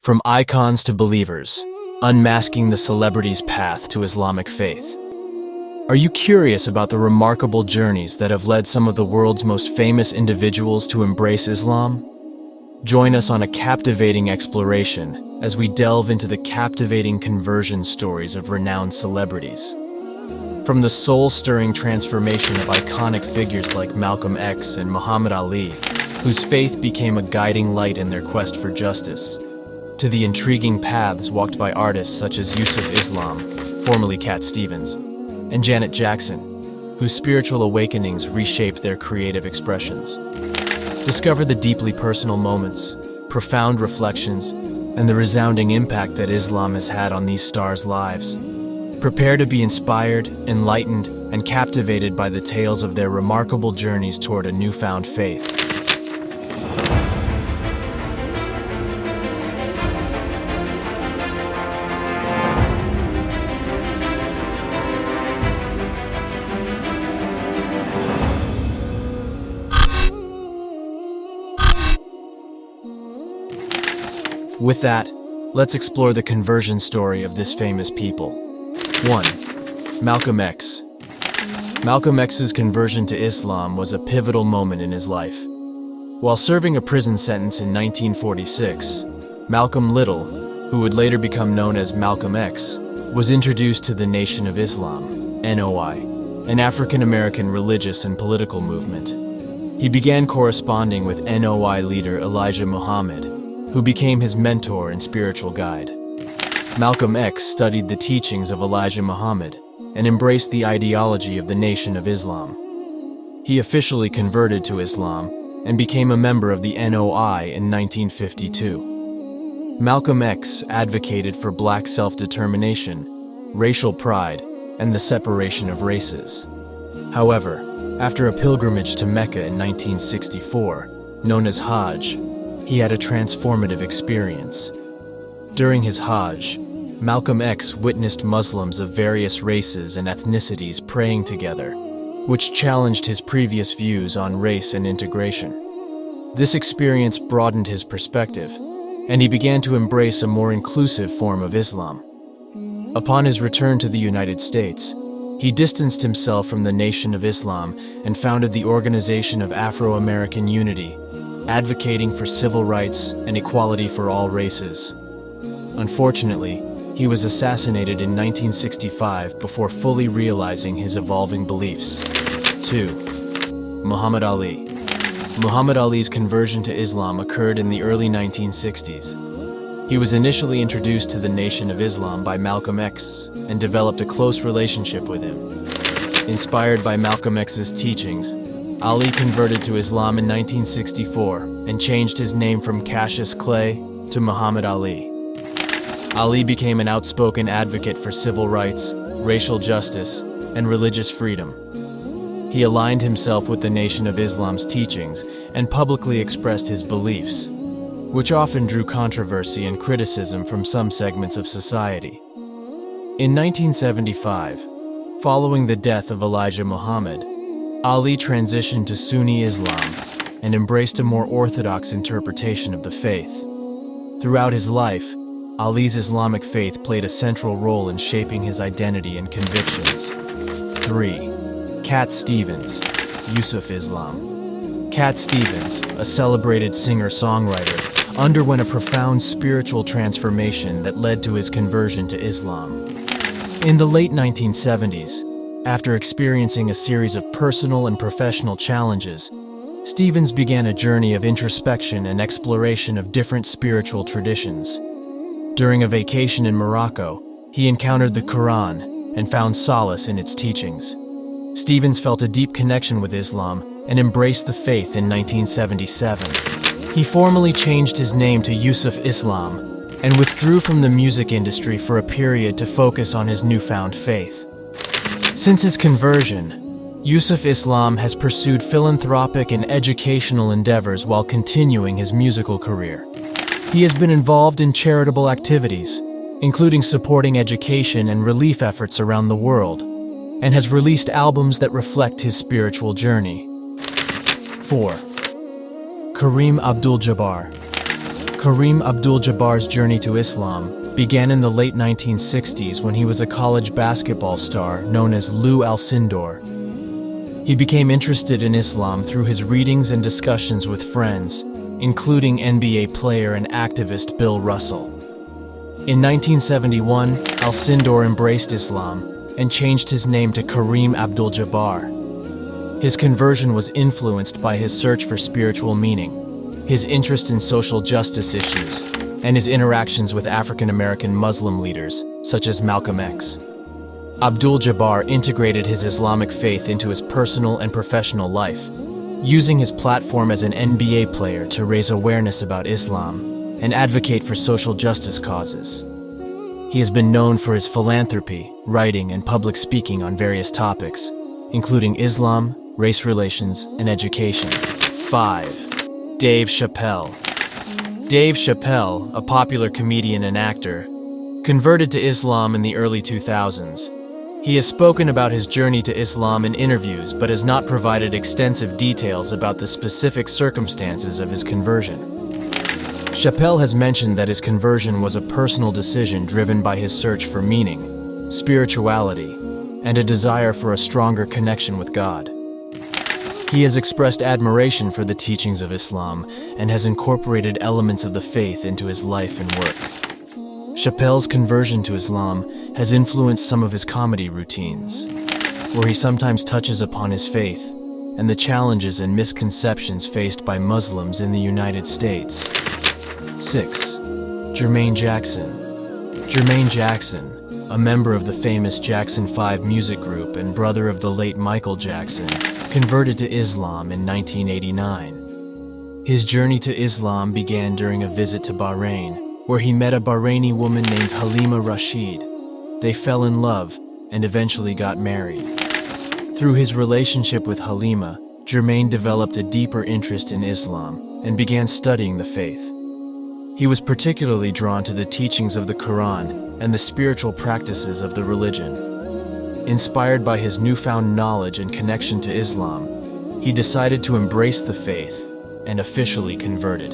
From icons to believers, unmasking the celebrity's path to Islamic faith. Are you curious about the remarkable journeys that have led some of the world's most famous individuals to embrace Islam? Join us on a captivating exploration as we delve into the captivating conversion stories of renowned celebrities. From the soul-stirring transformation of iconic figures like Malcolm X and Muhammad Ali, whose faith became a guiding light in their quest for justice, to the intriguing paths walked by artists such as Yusuf Islam, formerly Cat Stevens, and Janet Jackson, whose spiritual awakenings reshaped their creative expressions. Discover the deeply personal moments, profound reflections, and the resounding impact that Islam has had on these stars' lives. Prepare to be inspired, enlightened, and captivated by the tales of their remarkable journeys toward a newfound faith. With that, let's explore the conversion story of this famous people. 1. Malcolm X. Malcolm X's conversion to Islam was a pivotal moment in his life. While serving a prison sentence in 1946, Malcolm Little, who would later become known as Malcolm X, was introduced to the Nation of Islam, NOI, an African-American religious and political movement. He began corresponding with NOI leader Elijah Muhammad, who became his mentor and spiritual guide. Malcolm X studied the teachings of Elijah Muhammad and embraced the ideology of the Nation of Islam. He officially converted to Islam and became a member of the NOI in 1952. Malcolm X advocated for black self-determination, racial pride, and the separation of races. However, after a pilgrimage to Mecca in 1964, known as Hajj, he had a transformative experience. During his Hajj, Malcolm X witnessed Muslims of various races and ethnicities praying together, which challenged his previous views on race and integration. This experience broadened his perspective, and he began to embrace a more inclusive form of Islam. Upon his return to the United States, he distanced himself from the Nation of Islam and founded the Organization of Afro-American Unity, advocating for civil rights and equality for all races. Unfortunately, he was assassinated in 1965 before fully realizing his evolving beliefs. 2. Muhammad Ali. Muhammad Ali's conversion to Islam occurred in the early 1960s. He was initially introduced to the Nation of Islam by Malcolm X and developed a close relationship with him. Inspired by Malcolm X's teachings, Ali converted to Islam in 1964 and changed his name from Cassius Clay to Muhammad Ali. Ali became an outspoken advocate for civil rights, racial justice, and religious freedom. He aligned himself with the Nation of Islam's teachings and publicly expressed his beliefs, which often drew controversy and criticism from some segments of society. In 1975, following the death of Elijah Muhammad, Ali transitioned to Sunni Islam and embraced a more orthodox interpretation of the faith. Throughout his life, Ali's Islamic faith played a central role in shaping his identity and convictions. 3. Cat Stevens, Yusuf Islam. Cat Stevens, a celebrated singer-songwriter, underwent a profound spiritual transformation that led to his conversion to Islam. In the late 1970s, after experiencing a series of personal and professional challenges, Stevens began a journey of introspection and exploration of different spiritual traditions. During a vacation in Morocco, he encountered the Quran and found solace in its teachings. Stevens felt a deep connection with Islam and embraced the faith in 1977. He formally changed his name to Yusuf Islam and withdrew from the music industry for a period to focus on his newfound faith. Since his conversion, Yusuf Islam has pursued philanthropic and educational endeavors while continuing his musical career. He has been involved in charitable activities, including supporting education and relief efforts around the world, and has released albums that reflect his spiritual journey. 4. Kareem Abdul-Jabbar. Kareem Abdul-Jabbar's journey to Islam began in the late 1960s when he was a college basketball star known as Lou Alcindor. He became interested in Islam through his readings and discussions with friends, including NBA player and activist Bill Russell. In 1971, Alcindor embraced Islam and changed his name to Kareem Abdul-Jabbar. His conversion was influenced by his search for spiritual meaning, his interest in social justice issues, and his interactions with African-American Muslim leaders, such as Malcolm X. Abdul-Jabbar integrated his Islamic faith into his personal and professional life, using his platform as an NBA player to raise awareness about Islam and advocate for social justice causes. He has been known for his philanthropy, writing, and public speaking on various topics, including Islam, race relations, and education. 5. Dave Chappelle. Dave Chappelle, a popular comedian and actor, converted to Islam in the early 2000s. He has spoken about his journey to Islam in interviews but has not provided extensive details about the specific circumstances of his conversion. Chappelle has mentioned that his conversion was a personal decision driven by his search for meaning, spirituality, and a desire for a stronger connection with God. He has expressed admiration for the teachings of Islam and has incorporated elements of the faith into his life and work. Chappelle's conversion to Islam has influenced some of his comedy routines, where he sometimes touches upon his faith and the challenges and misconceptions faced by Muslims in the United States. 6. Jermaine Jackson. Jermaine Jackson, a member of the famous Jackson 5 music group and brother of the late Michael Jackson, converted to Islam in 1989. His journey to Islam began during a visit to Bahrain, where he met a Bahraini woman named Halima Rashid. They fell in love and eventually got married. Through his relationship with Halima, Jermaine developed a deeper interest in Islam and began studying the faith. He was particularly drawn to the teachings of the Quran and the spiritual practices of the religion. Inspired by his newfound knowledge and connection to Islam, he decided to embrace the faith and officially converted.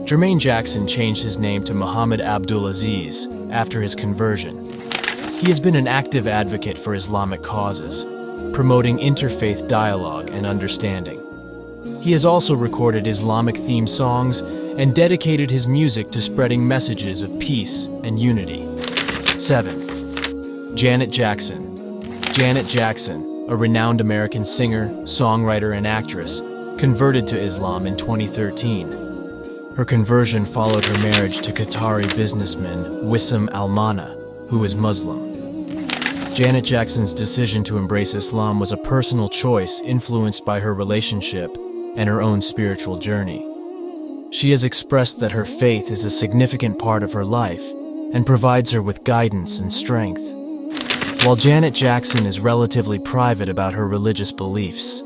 Jermaine Jackson changed his name to Muhammad Abdulaziz after his conversion. He has been an active advocate for Islamic causes, promoting interfaith dialogue and understanding. He has also recorded Islamic-themed songs and dedicated his music to spreading messages of peace and unity. 7. Janet Jackson. Janet Jackson, a renowned American singer, songwriter, and actress, converted to Islam in 2013. Her conversion followed her marriage to Qatari businessman Wissam Al-Mana, who is Muslim. Janet Jackson's decision to embrace Islam was a personal choice influenced by her relationship and her own spiritual journey. She has expressed that her faith is a significant part of her life and provides her with guidance and strength. While Janet Jackson is relatively private about her religious beliefs,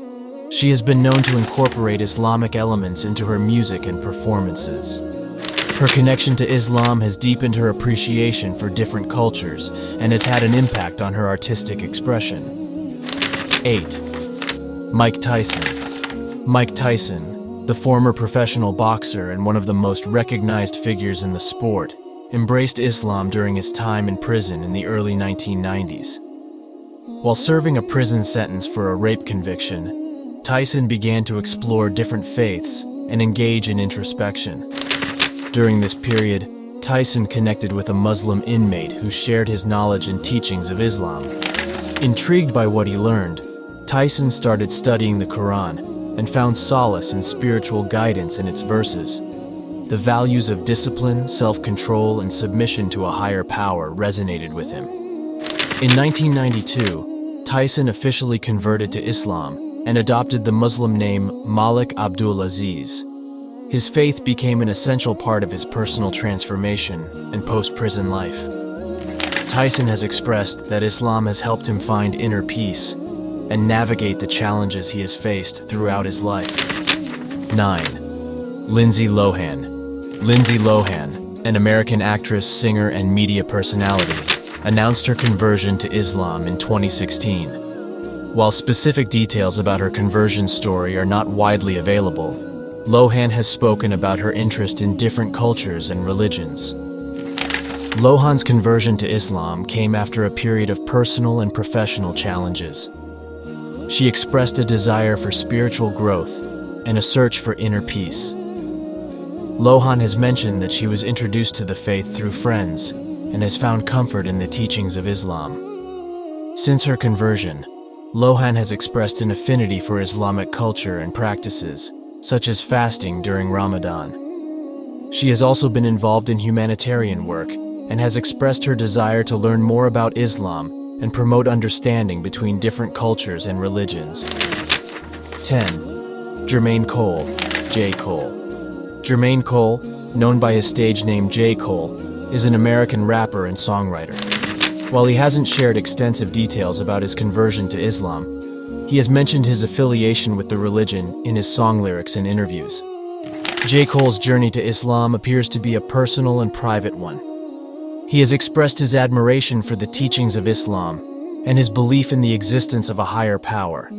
she has been known to incorporate Islamic elements into her music and performances. Her connection to Islam has deepened her appreciation for different cultures and has had an impact on her artistic expression. 8. Mike Tyson. Mike Tyson, the former professional boxer and one of the most recognized figures in the sport, embraced Islam during his time in prison in the early 1990s. While serving a prison sentence for a rape conviction, Tyson began to explore different faiths and engage in introspection. During this period, Tyson connected with a Muslim inmate who shared his knowledge and teachings of Islam. Intrigued by what he learned, Tyson started studying the Quran and found solace and spiritual guidance in its verses. The values of discipline, self-control, and submission to a higher power resonated with him. In 1992, Tyson officially converted to Islam and adopted the Muslim name Malik Abdulaziz. His faith became an essential part of his personal transformation and post-prison life. Tyson has expressed that Islam has helped him find inner peace and navigate the challenges he has faced throughout his life. 9. Lindsay Lohan. Lindsay Lohan, an American actress, singer, and media personality, announced her conversion to Islam in 2016. While specific details about her conversion story are not widely available, Lohan has spoken about her interest in different cultures and religions. Lohan's conversion to Islam came after a period of personal and professional challenges. She expressed a desire for spiritual growth and a search for inner peace. Lohan has mentioned that she was introduced to the faith through friends and has found comfort in the teachings of Islam. Since her conversion, Lohan has expressed an affinity for Islamic culture and practices, such as fasting during Ramadan. She has also been involved in humanitarian work and has expressed her desire to learn more about Islam and promote understanding between different cultures and religions. 10. Jermaine Cole, J. Cole. Jermaine Cole, known by his stage name J. Cole, is an American rapper and songwriter. While he hasn't shared extensive details about his conversion to Islam, he has mentioned his affiliation with the religion in his song lyrics and interviews. J. Cole's journey to Islam appears to be a personal and private one. He has expressed his admiration for the teachings of Islam and his belief in the existence of a higher power.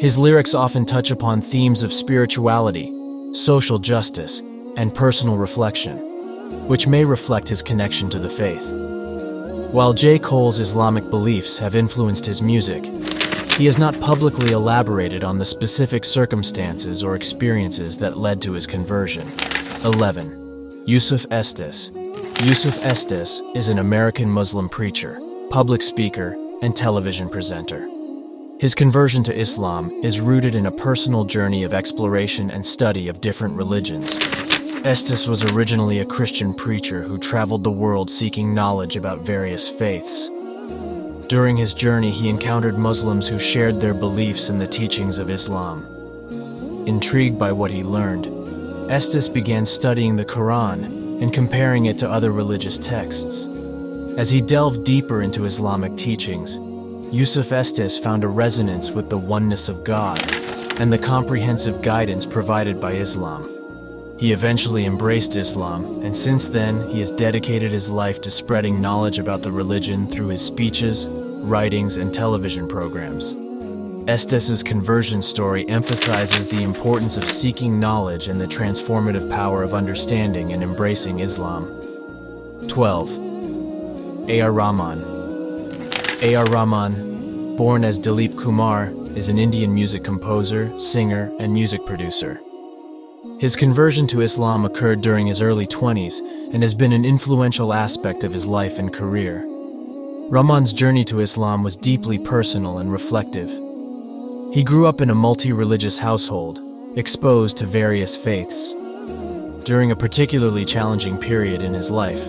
His lyrics often touch upon themes of spirituality, social justice, and personal reflection, which may reflect his connection to the faith. While J. Cole's Islamic beliefs have influenced his music, he has not publicly elaborated on the specific circumstances or experiences that led to his conversion. 11. Yusuf Estes. Yusuf Estes is an American Muslim preacher, public speaker, and television presenter. His conversion to Islam is rooted in a personal journey of exploration and study of different religions. Estes was originally a Christian preacher who traveled the world seeking knowledge about various faiths. During his journey, he encountered Muslims who shared their beliefs in the teachings of Islam. Intrigued by what he learned, Estes began studying the Quran and comparing it to other religious texts. As he delved deeper into Islamic teachings, Yusuf Estes found a resonance with the oneness of God and the comprehensive guidance provided by Islam. He eventually embraced Islam, and since then he has dedicated his life to spreading knowledge about the religion through his speeches, writings, and television programs. Estes's conversion story emphasizes the importance of seeking knowledge and the transformative power of understanding and embracing Islam. 12. A.R. Rahman. A.R. Rahman, born as Dilip Kumar, is an Indian music composer, singer, and music producer. His conversion to Islam occurred during his early 20s and has been an influential aspect of his life and career. Rahman's journey to Islam was deeply personal and reflective. He grew up in a multi-religious household, exposed to various faiths. During a particularly challenging period in his life,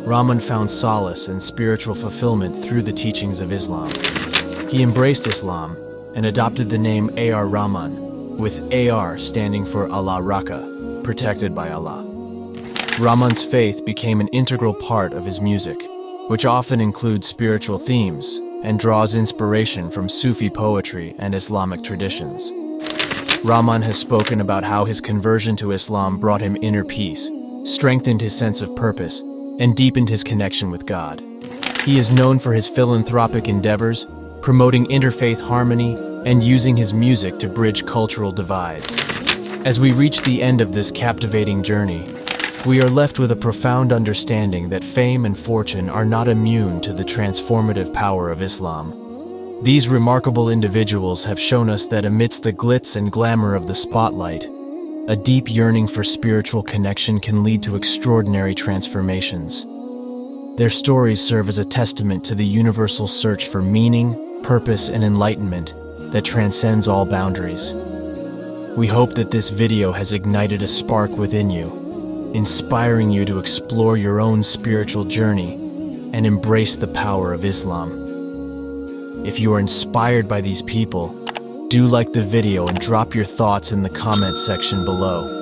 Rahman found solace and spiritual fulfillment through the teachings of Islam. He embraced Islam and adopted the name A.R. Rahman, with AR standing for Allah Raka, protected by Allah. Rahman's faith became an integral part of his music, which often includes spiritual themes and draws inspiration from Sufi poetry and Islamic traditions. Rahman has spoken about how his conversion to Islam brought him inner peace, strengthened his sense of purpose, and deepened his connection with God. He is known for his philanthropic endeavors, promoting interfaith harmony, and using his music to bridge cultural divides. As we reach the end of this captivating journey, we are left with a profound understanding that fame and fortune are not immune to the transformative power of Islam. These remarkable individuals have shown us that amidst the glitz and glamour of the spotlight, a deep yearning for spiritual connection can lead to extraordinary transformations. Their stories serve as a testament to the universal search for meaning, purpose, and enlightenment that transcends all boundaries. We hope that this video has ignited a spark within you, inspiring you to explore your own spiritual journey and embrace the power of Islam. If you are inspired by these people, do like the video and drop your thoughts in the comments section below.